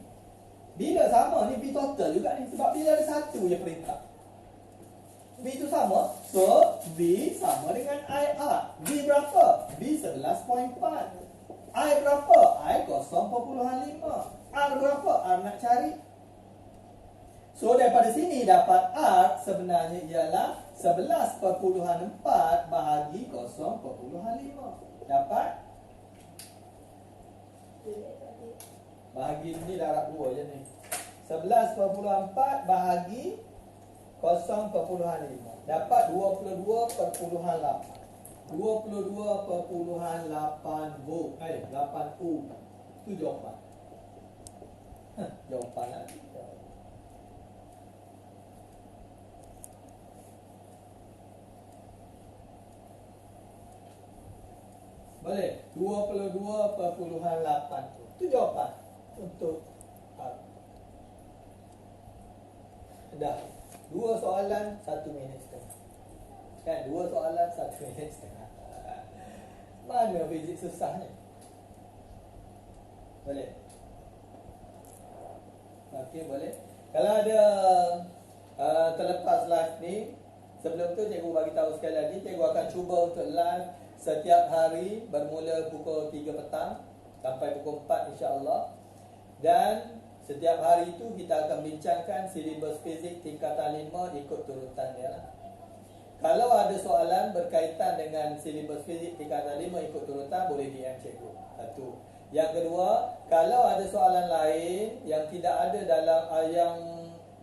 Bila sama ni V total juga ni. Sebab bila ada satu je perintah. V tu sama. So, V sama dengan IR. V berapa? V 11.4. I berapa? I 0.5. R berapa? R nak cari. So daripada sini dapat R sebenarnya ialah 11.4 bahagi 0.5. Dapat? Bahagi ni darab 2 je ni. 11.4 bahagi 0.5. Dapat 22.8. 22.8 volt. 8 ohm. Itu jawapan. Jawapan lagi. Boleh? 22.8. Itu jawapan untuk dah. 2 soalan 1 minit setengah. Kan? 2 soalan 1 minit setengah. Mana fizik susahnya? Boleh? Okey, boleh. Kalau ada terlepas live ni, sebelum tu cikgu bagi tahu sekali lagi, cikgu akan cuba untuk live setiap hari bermula pukul 3 petang sampai pukul 4 insya-Allah. Dan setiap hari itu kita akan bincangkan silibus fizik tingkatan 5 ikut turutan dia lah. Kalau ada soalan berkaitan dengan silibus fizik tingkatan 5 ikut turutan, boleh DM cikgu. Satu. Yang kedua, kalau ada soalan lain yang tidak ada dalam yang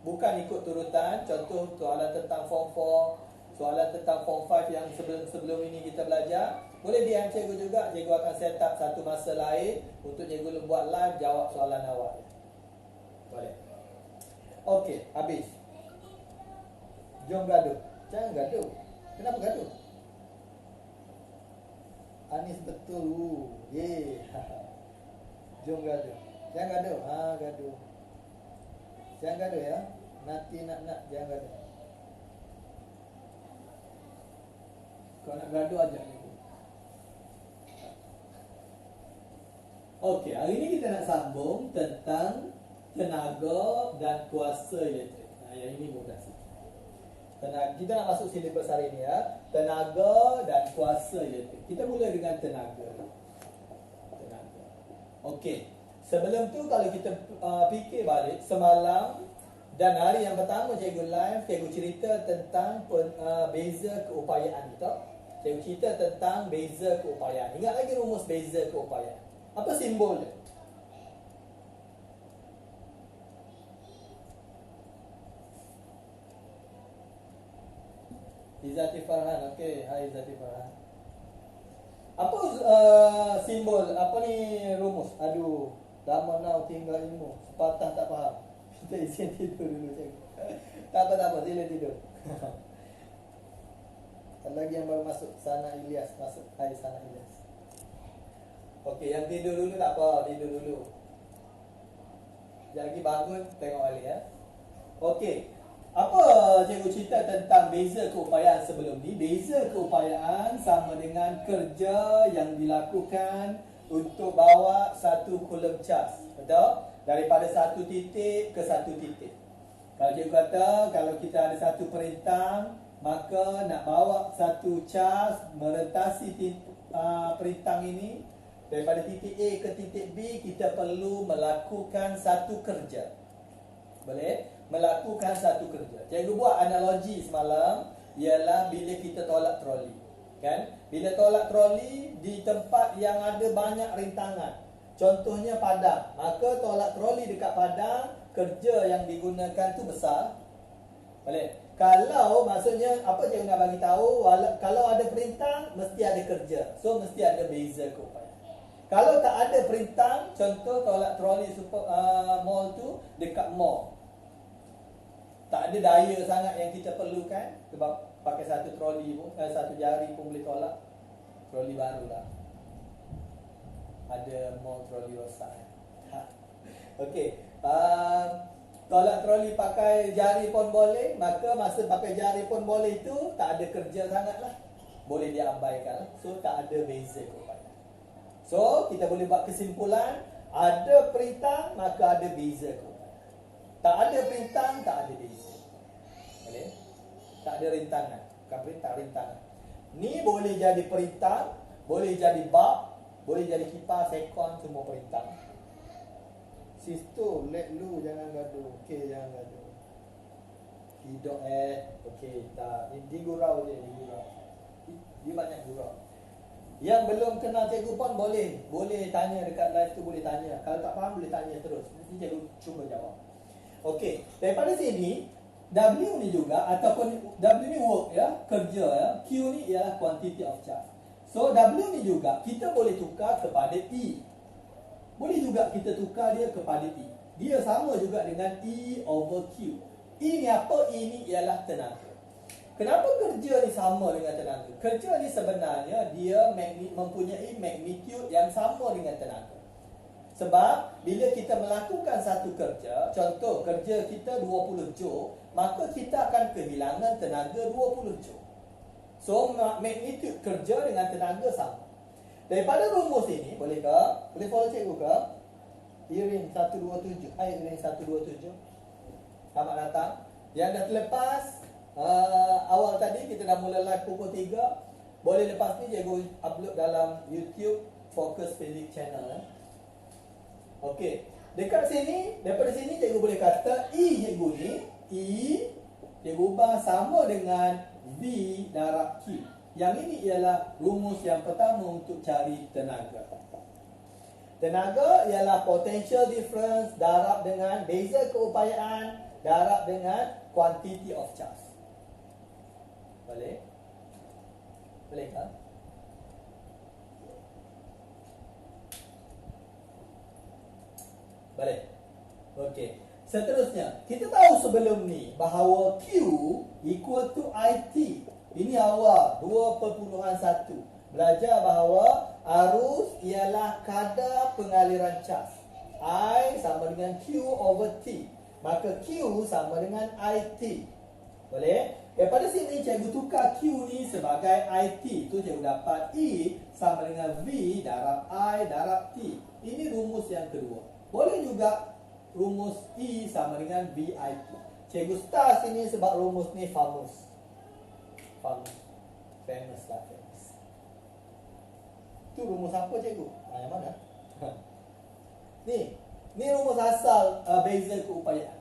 bukan ikut turutan, contoh soalan tentang form 4, soalan tentang form 5 yang sebelum ini kita belajar, boleh DM cikgu juga. Cikgu akan set up satu masa lain untuk cikgu buat live jawab soalan awak. Boleh. Okey, habis. Jom gaduh. Jangan gaduh. Kenapa gaduh? Anis betul. Jom gaduh. Jangan gaduh. Gaduh. Jangan gaduh ya. Nanti nak jangan gaduh. Kalau nak gaduh ajak cikgu. Okey, hari ini kita nak sambung tentang tenaga dan kuasa elektrik. Yang ini mudah sikit. Kita nak masuk silibus hari ini ya. Tenaga dan kuasa elektrik. Kita mula dengan tenaga. Okey. Sebelum tu kalau kita fikir balik semalam dan hari yang pertama cikgu live, cikgu cerita tentang beza keupayaan kita. Cikgu cerita tentang beza keupayaan. Ingat lagi rumus beza keupayaan. Apa simbol dia? Izzati Farhan. Okey, hai Izzati Farhan. Apa simbol, apa ni rumus? Aduh, lama now tinggal ilmu. Sepatah tak faham. Kita izin tidur dulu cikgu. Tak apa, sila tidur. Ada lagi yang baru masuk, Sana Ilyas masuk. Hai Sana Ilyas. Okey, yang tidur dulu tak apa, tidur dulu. Sekejap lagi bangun, tengok balik ya. Okey. Apa cikgu cerita tentang beza keupayaan sebelum ni? Beza keupayaan sama dengan kerja yang dilakukan untuk bawa satu kolom cas. Betul? Daripada satu titik ke satu titik. Kalau cikgu kata, kalau kita ada satu perintang, maka nak bawa satu cas merentasi perintang ini daripada titik A ke titik B, kita perlu melakukan satu kerja. Boleh? Melakukan satu kerja. Cikgu buat analogi semalam ialah bila kita tolak troli. Kan? Bila tolak troli di tempat yang ada banyak rintangan. Contohnya padang. Maka tolak troli dekat padang, kerja yang digunakan tu besar. Boleh? Kalau maksudnya apa cikgu nak bagi tahu, kalau ada perintang mesti ada kerja. So mesti ada beza keupayaan. Kalau tak ada perintang, contoh tolak troli mall tu dekat mall. Tak ada daya sangat yang kita perlukan, sebab pakai satu troli pun, satu jari pun boleh tolak. Troli baru lah. Ada mall troli rosak. Okey. Tolak troli pakai jari pun boleh. Maka masa pakai jari pun boleh tu, tak ada kerja sangat lah. Boleh diabaikan. So tak ada beza keupayaan. So kita boleh buat kesimpulan, ada perintah maka ada beza keupayaan. Tak ada perintang, tak ada beza. Boleh? Tak ada rintangan. Bukan perintah, rintangan. Ni boleh jadi perintang, boleh jadi bab, boleh jadi kipas, sekon, semua perintang. Sister, let lu, jangan gaduh. Okey, jangan gaduh. Tidak okey, tak. Dia gurau je, dia gurau. Dia banyak gurau. Yang belum kenal cikgu pun boleh tanya dekat live tu, boleh tanya. Kalau tak faham boleh tanya terus. Nanti cikgu cuba jawab. Okey, daripada sini W ni juga ataupun W ni work ya, kerja ya. Q ni ialah quantity of charge. So W ni juga kita boleh tukar kepada E. Boleh juga kita tukar dia kepada E. Dia sama juga dengan E over Q. E ni apa? E ni ialah tenaga. Kenapa kerja ni sama dengan tenaga? Kerja ni sebenarnya dia mempunyai magnitude yang sama dengan tenaga. Sebab bila kita melakukan satu kerja, contoh kerja kita 20 joule, maka kita akan kehilangan tenaga 20 joule. So magnitude kerja dengan tenaga sama. Daripada rumus ini, boleh ke? Boleh follow cikgu ke? Irin 127. Hai Irin 127. Selamat datang. Yang dah terlepas awal tadi kita dah mula live pukul 3. Boleh lepas ni cikgu upload dalam YouTube Focus Physics channel. Okey, dekat sini, daripada sini cikgu boleh kata E cikgu ni, E cikgu ubah sama dengan V darab Q. Yang ini ialah rumus yang pertama untuk cari tenaga. Tenaga ialah potential difference darab dengan beza keupayaan darab dengan quantity of charge. Boleh? Boleh tak? Boleh. Okey. Seterusnya, kita tahu sebelum ni bahawa Q equal to IT. Ini awal 2.1. Belajar bahawa arus ialah kadar pengaliran cas. I sama dengan Q over T. Maka Q sama dengan IT. Boleh? Daripada sini cikgu tukar Q ni sebagai IT. Tu cikgu dapat E sama dengan V darab I darab T. Ini rumus yang kedua. Boleh juga rumus E sama dengan VIP. Cikgu star sini sebab rumus ni famous. Famous lah, famous. Tu rumus apa cikgu? Yang mana? Ni rumus asal beza keupayaan.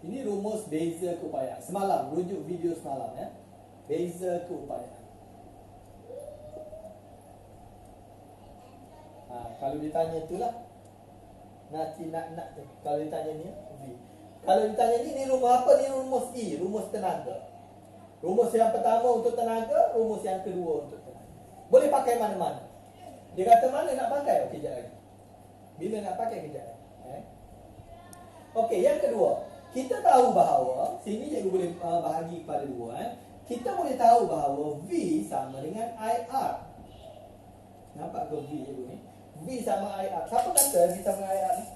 Ini rumus beza keupayaan. Semalam, rujuk video semalam ya. Beza keupayaan. Kalau ditanya itulah nanti nak tu. Kalau ditanya ni V. Kalau ditanya ni rumus apa? Ni rumus E, rumus tenaga. Rumus yang pertama untuk tenaga, rumus yang kedua untuk tenaga. Boleh pakai mana-mana. Dia kata mana nak pakai? Okey, kejap lagi. Bila nak pakai kejap lagi. Okey, yang kedua. Kita tahu bahawa, sini cikgu boleh bahagi kepada dua. Kita boleh tahu bahawa V sama dengan IR. Nampak ke V cikgu ni? V sama IR. Siapa kata V sama dengan IR ni?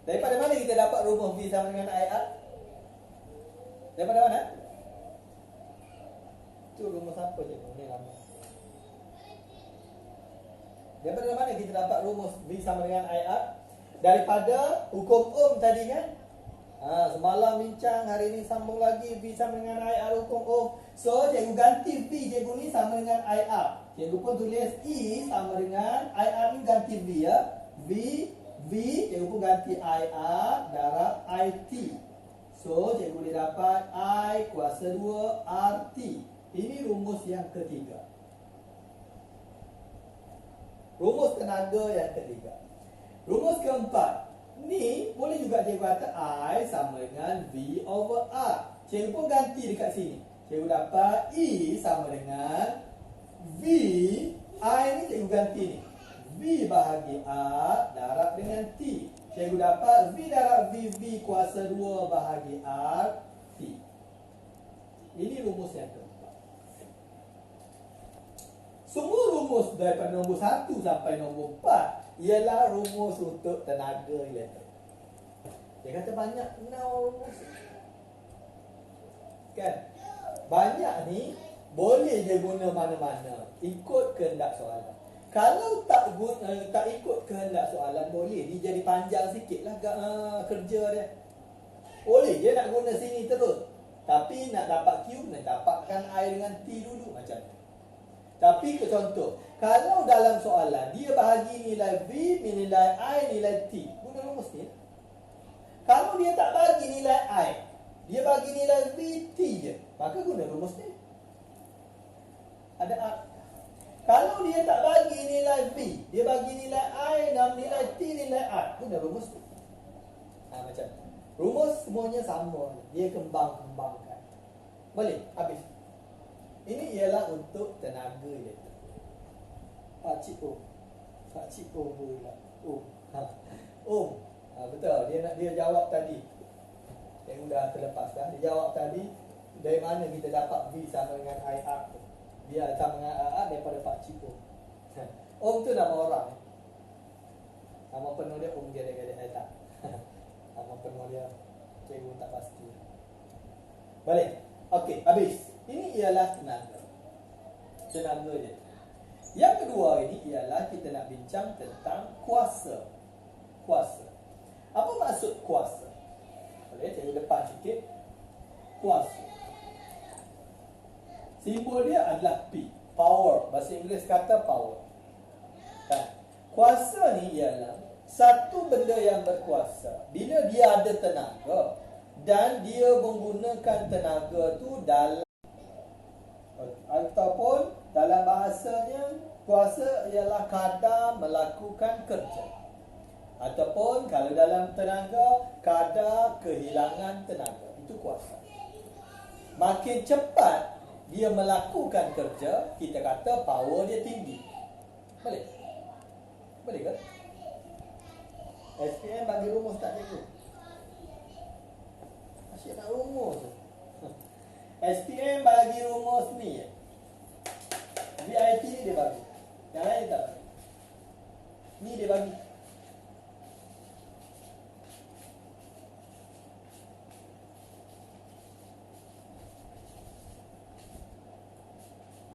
Daripada mana kita dapat rumus V sama dengan IR? Daripada mana? Itu rumus apa cikgu? Ni lama. Daripada mana kita dapat rumus V sama dengan IR? Daripada hukum Ohm tadi kan? Semalam bincang, hari ni sambung lagi V sama dengan IR hukum Ohm. So cikgu ganti V cikgu ni sama dengan IR. Cikgu pun tulis E sama dengan IR ni ganti V ya. V cikgu pun ganti IR darab IT. So cikgu boleh dapat I kuasa 2 RT. Ini rumus yang ketiga. Rumus tenaga yang ketiga. Rumus keempat. Ni boleh juga cikgu kata I sama dengan V over R. Cikgu pun ganti dekat sini. Cikgu dapat E sama dengan V. I ni cikgu ganti ni. V bahagi R darab dengan T. Cikgu dapat V darab V kuasa 2 bahagi R T. Ini rumus yang keempat. Semua rumus daripada nombor 1 sampai nombor 4 ialah rumus untuk tenaga elektrik. Dia kata banyak rumus. Kan? Banyak ni boleh dia guna mana-mana ikut kehendak soalan. Kalau tak ikut kehendak soalan, boleh dia jadi panjang sikitlah kerja dia. Boleh dia nak guna sini terus. Tapi nak dapat Q, nak dapatkan I dengan T dulu macam tu. Tapi contoh, kalau dalam soalan dia bahagi nilai V, nilai I, nilai T, guna rumus ni. Kalau dia tak bagi nilai I, dia bagi nilai V, T je, maka guna rumus ni. Ada R. Kalau dia tak bagi nilai V, dia bagi nilai I, nilai T, nilai R, guna rumus ni. Macam tu. Rumus semuanya sama, dia kembang-kembangkan. Boleh? Habis. Ini ialah untuk tenaga elektrik. Pakcik Ohm. Pakcik Ohm pula. Ohm. Betul. Dia jawab tadi. Yang dah terlepas dah. Dia jawab tadi. Dari mana kita dapat V sama dengan IR tu? Dia sama dengan IR daripada Pakcik Ohm. Ohm tu nama orang. Nama penuh dia Ohm Gedek-Gedek. Tak. Nama penuh dia cikgu tak pasti. Balik. Okey, habis. Ini ialah tenaga. Tenaga je. Yang kedua ini ialah kita nak bincang tentang kuasa. Kuasa. Apa maksud kuasa? Boleh cikgu depan sikit. Kuasa. Simbol dia adalah P. Power. Bahasa Inggeris kata power. Kan? Kuasa ni ialah satu benda yang berkuasa. Bila dia ada tenaga dan dia menggunakan tenaga tu dalam, ataupun dalam bahasanya kuasa ialah kadar melakukan kerja, ataupun kalau dalam tenaga kadar kehilangan tenaga. Itu kuasa. Makin cepat dia melakukan kerja, kita kata power dia tinggi. Boleh? Boleh ke? SPM bagi rumus tak cikgu? Asyik nak rumus. SPM bagi rumus ni. VIT ni dia bagi. Yang lain tak bagi. Ni dia bagi.